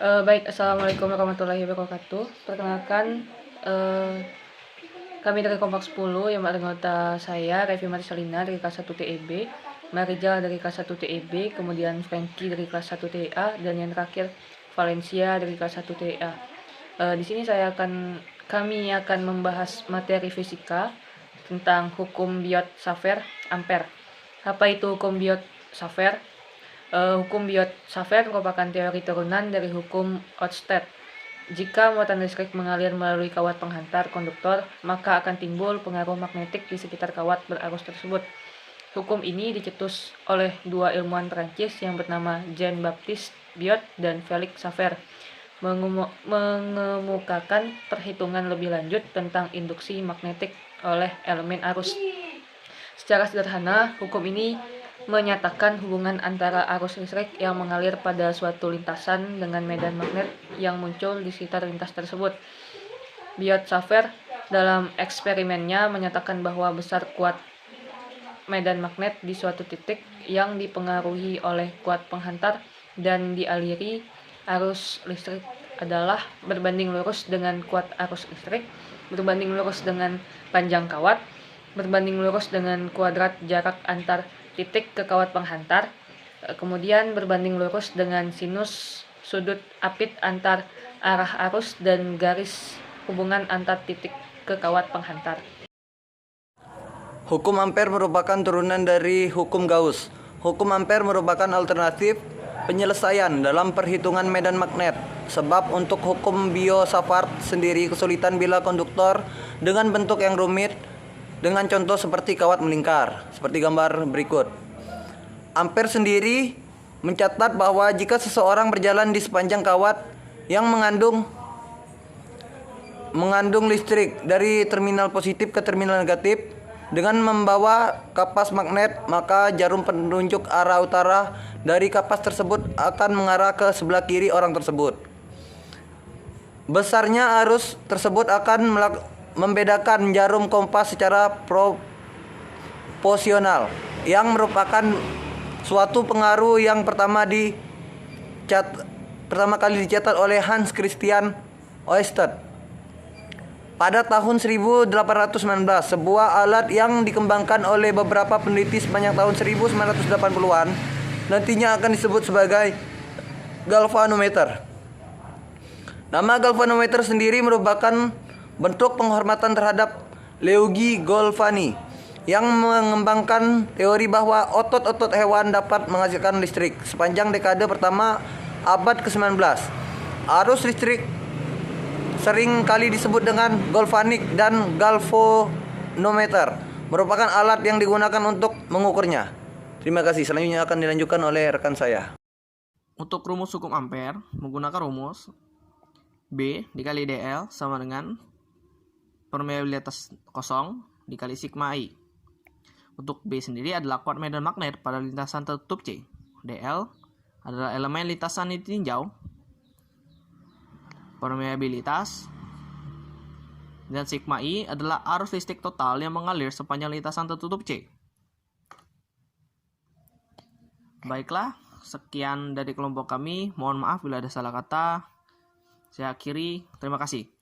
Baik, Assalamualaikum warahmatullahi wabarakatuh. Perkenalkan, kami dari Kompak 10 yang anggota saya, Revi Marcelina dari kelas 1 TEB, Marijal dari kelas 1 TEB, kemudian Frankie dari kelas 1 TEA, dan yang terakhir Valencia dari kelas 1 TEA. Di sini kami akan membahas materi fisika tentang hukum Biot-Savart-Ampère. Apa itu hukum Biot-Savart? Hukum Biot-Savart merupakan teori turunan dari hukum Oersted. Jika muatan listrik mengalir melalui kawat penghantar konduktor, maka akan timbul pengaruh magnetik di sekitar kawat berarus tersebut. Hukum ini dicetus oleh dua ilmuwan Perancis yang bernama Jean-Baptiste Biot dan Félix Savart, mengemukakan perhitungan lebih lanjut tentang induksi magnetik oleh elemen arus. Secara sederhana, hukum ini menyatakan hubungan antara arus listrik yang mengalir pada suatu lintasan dengan medan magnet yang muncul di sekitar lintas tersebut. Biot-Savart dalam eksperimennya menyatakan bahwa besar kuat medan magnet di suatu titik yang dipengaruhi oleh kuat penghantar dan dialiri arus listrik adalah berbanding lurus dengan kuat arus listrik, berbanding lurus dengan panjang kawat, berbanding lurus dengan kuadrat jarak antar titik ke kawat penghantar, kemudian berbanding lurus dengan sinus sudut apit antar arah arus dan garis hubungan antar titik ke kawat penghantar. Hukum Ampere merupakan turunan dari hukum Gauss. Hukum Ampere merupakan alternatif penyelesaian dalam perhitungan medan magnet. Sebab untuk hukum Biot-Savart sendiri kesulitan bila konduktor dengan bentuk yang rumit dengan contoh seperti kawat melingkar, seperti gambar berikut. Ampere sendiri mencatat bahwa jika seseorang berjalan di sepanjang kawat yang mengandung listrik dari terminal positif ke terminal negatif dengan membawa kapas magnet, maka jarum penunjuk arah utara dari kapas tersebut akan mengarah ke sebelah kiri orang tersebut. Besarnya arus tersebut akan membedakan jarum kompas secara proporsional, yang merupakan suatu pengaruh yang pertama kali dicatat oleh Hans Christian Oersted pada tahun 1819. Sebuah alat yang dikembangkan oleh beberapa peneliti sepanjang tahun 1980-an nantinya akan disebut sebagai galvanometer. Nama galvanometer sendiri merupakan bentuk penghormatan terhadap Luigi Galvani yang mengembangkan teori bahwa otot-otot hewan dapat menghasilkan listrik. Sepanjang dekade pertama abad ke-19, arus listrik sering kali disebut dengan galvanik dan galvanometer merupakan alat yang digunakan untuk mengukurnya. Terima kasih. Selanjutnya akan dilanjutkan oleh rekan saya. Untuk rumus hukum Ampere menggunakan rumus B dikali dl sama dengan permeabilitas kosong dikali sigma I. Untuk B sendiri adalah kuat medan magnet pada lintasan tertutup C. dl adalah elemen lintasan ditinjau, permeabilitas, dan sigma I adalah arus listrik total yang mengalir sepanjang lintasan tertutup C. Baiklah, sekian dari kelompok kami. Mohon maaf bila ada salah kata. Saya akhiri. Terima kasih.